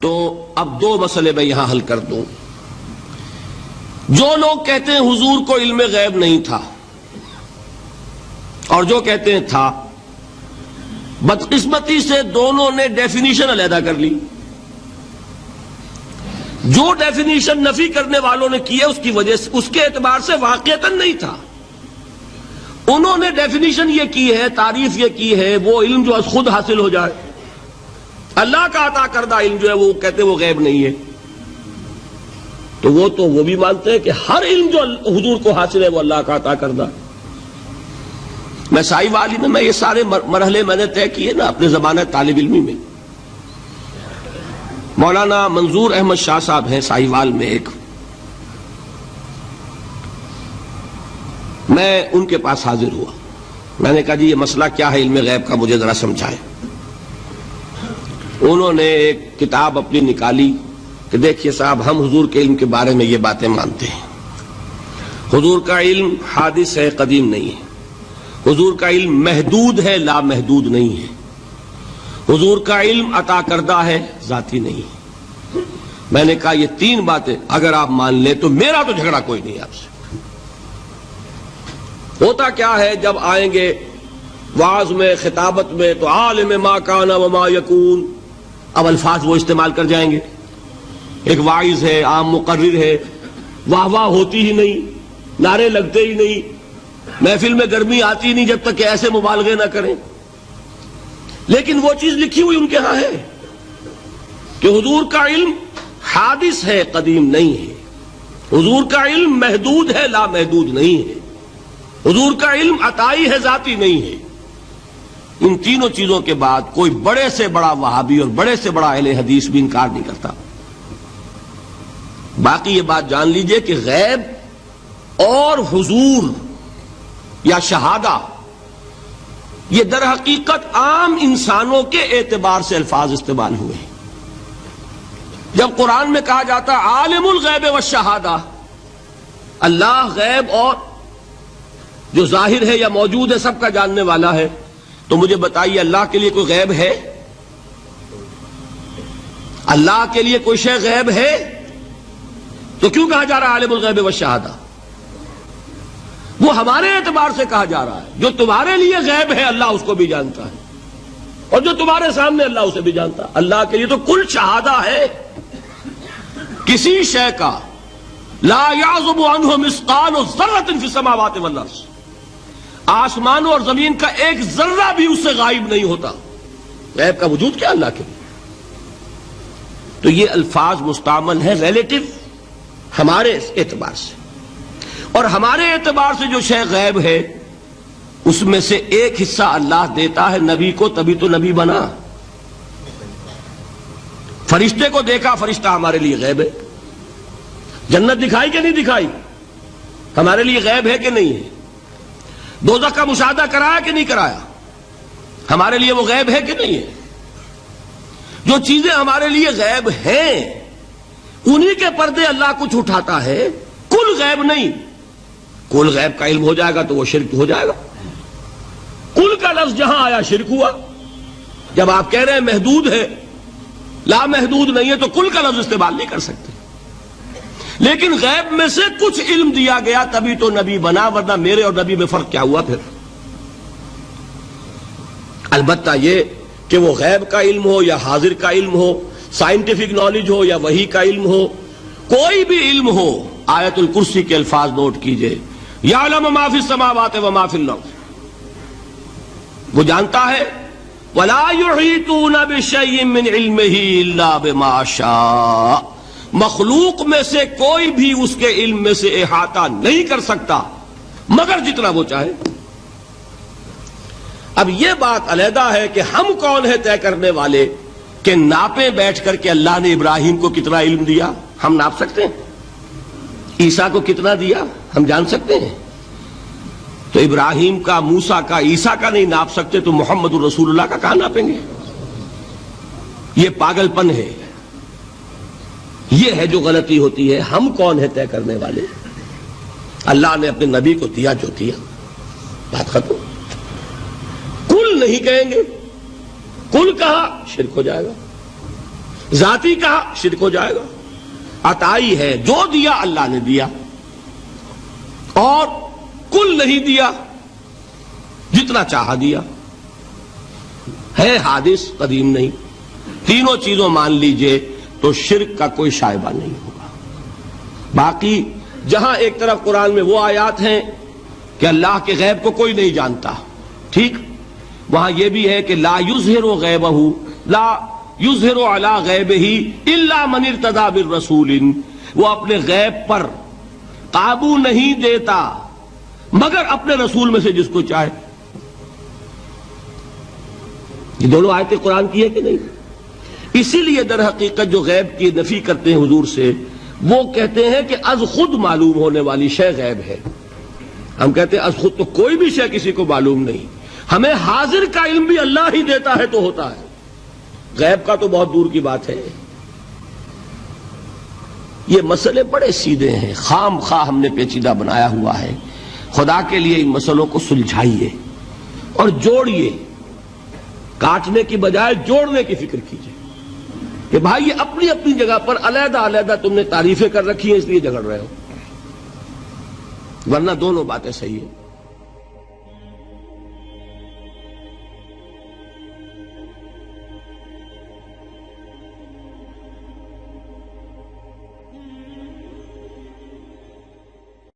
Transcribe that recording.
تو اب دو مسئلے میں یہاں حل کر دوں. جو لوگ کہتے ہیں حضور کو علم غیب نہیں تھا اور جو کہتے ہیں تھا، بدقسمتی سے دونوں نے ڈیفینیشن علیحدہ کر لی. جو ڈیفینیشن نفی کرنے والوں نے کی ہے اس کی وجہ سے، اس کے اعتبار سے واقعتاً نہیں تھا. انہوں نے ڈیفینیشن یہ کی ہے، تعریف یہ کی ہے، وہ علم جو خود حاصل ہو جائے. اللہ کا عطا کردہ علم جو ہے وہ کہتے ہیں وہ غیب نہیں ہے. تو وہ بھی مانتے ہیں کہ ہر علم جو حضور کو حاصل ہے وہ اللہ کا عطا کردہ. میں سائی والی میں یہ سارے مرحلے میں نے طے کیے نا اپنے زمانہ طالب علمی میں. مولانا منظور احمد شاہ صاحب ہیں سائی وال میں ایک، میں ان کے پاس حاضر ہوا. میں نے کہا جی یہ مسئلہ کیا ہے علم غیب کا، مجھے ذرا سمجھائیں. انہوں نے ایک کتاب اپنی نکالی کہ دیکھیے صاحب، ہم حضور کے علم کے بارے میں یہ باتیں مانتے ہیں. حضور کا علم حادث ہے، قدیم نہیں ہے. حضور کا علم محدود ہے، لا محدود نہیں ہے. حضور کا علم عطا کردہ ہے، ذاتی نہیں ہے. میں نے کہا یہ تین باتیں اگر آپ مان لیں تو میرا تو جھگڑا کوئی نہیں آپ سے. ہوتا کیا ہے جب آئیں گے وعظ میں، خطابت میں، تو عالم ما کان وما یکون، اب الفاظ وہ استعمال کر جائیں گے. ایک واعظ ہے، عام مقرر ہے، واہ واہ ہوتی ہی نہیں، نعرے لگتے ہی نہیں، محفل میں گرمی آتی نہیں جب تک کہ ایسے مبالغے نہ کریں. لیکن وہ چیز لکھی ہوئی ان کے ہاں ہے کہ حضور کا علم حادث ہے، قدیم نہیں ہے. حضور کا علم محدود ہے، لا محدود نہیں ہے. حضور کا علم عطائی ہے، ذاتی نہیں ہے. ان تینوں چیزوں کے بعد کوئی بڑے سے بڑا وہابی اور بڑے سے بڑا اہل حدیث بھی انکار نہیں کرتا. باقی یہ بات جان لیجئے کہ غیب اور حضور یا شہادہ یہ در حقیقت عام انسانوں کے اعتبار سے الفاظ استعمال ہوئے ہیں. جب قرآن میں کہا جاتا عالم الغیب والشہادہ، اللہ غیب اور جو ظاہر ہے یا موجود ہے سب کا جاننے والا ہے، تو مجھے بتائیے اللہ کے لیے کوئی غیب ہے؟ اللہ کے لیے کوئی شے غیب ہے؟ تو کیوں کہا جا رہا ہے عالم الغیب والشہادہ؟ وہ ہمارے اعتبار سے کہا جا رہا ہے. جو تمہارے لیے غیب ہے اللہ اس کو بھی جانتا ہے، اور جو تمہارے سامنے اللہ اسے بھی جانتا ہے. اللہ کے لیے تو کل شہادہ ہے. کسی شے کا لا یعزب عنہ مثقال ذرۃ فی السماوات والارض، آسمانوں اور زمین کا ایک ذرہ بھی اس سے غائب نہیں ہوتا. غیب کا وجود کیا اللہ کے لیے؟ تو یہ الفاظ مستعمل ہیں ریلیٹو ہمارے اعتبار سے، اور ہمارے اعتبار سے جو شے غیب ہے اس میں سے ایک حصہ اللہ دیتا ہے نبی کو، تبھی تو نبی بنا. فرشتے کو دیکھا، فرشتہ ہمارے لیے غیب ہے. جنت دکھائی کہ نہیں دکھائی، ہمارے لیے غیب ہے کہ نہیں ہے. دوزخ کا مشاہدہ کرایا کہ نہیں کرایا، ہمارے لیے وہ غیب ہے کہ نہیں ہے. جو چیزیں ہمارے لیے غیب ہیں انہی کے پردے اللہ کچھ اٹھاتا ہے، کل غیب نہیں. کل غیب کا علم ہو جائے گا تو وہ شرک ہو جائے گا. کل کا لفظ جہاں آیا شرک ہوا. جب آپ کہہ رہے ہیں محدود ہے، لا محدود نہیں ہے، تو کل کا لفظ استعمال نہیں کر سکتے. لیکن غیب میں سے کچھ علم دیا گیا تبھی تو نبی بنا، ورنہ میرے اور نبی میں فرق کیا ہوا پھر؟ البتہ یہ کہ وہ غیب کا علم ہو یا حاضر کا علم ہو، سائنٹیفک نالج ہو یا وحی کا علم ہو، کوئی بھی علم ہو، آیت الکرسی کے الفاظ نوٹ کیجئے، یعلم ما فی السماوات وما فی الارض، وہ جانتا ہے. ولا یحیطون بشیء من علمہ الا بما شاء، مخلوق میں سے کوئی بھی اس کے علم میں سے احاطہ نہیں کر سکتا مگر جتنا وہ چاہے. اب یہ بات علیحدہ ہے کہ ہم کون ہے طے کرنے والے کہ ناپیں بیٹھ کر کے اللہ نے ابراہیم کو کتنا علم دیا. ہم ناپ سکتے ہیں؟ عیسیٰ کو کتنا دیا ہم جان سکتے ہیں؟ تو ابراہیم کا، موسیٰ کا، عیسیٰ کا نہیں ناپ سکتے تو محمد الرسول اللہ کا کہاں ناپیں گے؟ یہ پاگل پن ہے، یہ ہے جو غلطی ہوتی ہے. ہم کون ہے طے کرنے والے؟ اللہ نے اپنے نبی کو دیا جو دیا، بات ختم. کل نہیں کہیں گے، کل کہا شرک ہو جائے گا. ذاتی کہا شرک ہو جائے گا. عطائی ہے، جو دیا اللہ نے دیا، اور کل نہیں دیا، جتنا چاہا دیا. ہے حادث، قدیم نہیں. تینوں چیزوں مان لیجئے تو شرک کا کوئی شائبہ نہیں ہوگا. باقی جہاں ایک طرف قرآن میں وہ آیات ہیں کہ اللہ کے غیب کو کوئی نہیں جانتا، ٹھیک، وہاں یہ بھی ہے کہ لا یظہر غیبہ، لا یظہر علی غیبہ الا من ارتضی بالرسول، وہ اپنے غیب پر قابو نہیں دیتا مگر اپنے رسول میں سے جس کو چاہے. یہ دونوں آیتیں قرآن کی ہے کہ نہیں؟ اسی لیے در حقیقت جو غیب کی نفی کرتے ہیں حضور سے، وہ کہتے ہیں کہ از خود معلوم ہونے والی شے غیب ہے. ہم کہتے ہیں از خود تو کوئی بھی شے کسی کو معلوم نہیں، ہمیں حاضر کا علم بھی اللہ ہی دیتا ہے تو ہوتا ہے. غیب کا تو بہت دور کی بات ہے. یہ مسئلے بڑے سیدھے ہیں، خام خواہ ہم نے پیچیدہ بنایا ہوا ہے. خدا کے لیے ان مسئلوں کو سلجھائیے اور جوڑیے، کاٹنے کی بجائے جوڑنے کی فکر کیجیے کہ بھائی یہ اپنی اپنی جگہ پر علیحدہ علیحدہ تم نے تعریفیں کر رکھی ہیں اس لیے جھگڑ رہے ہو، ورنہ دونوں باتیں صحیح ہیں.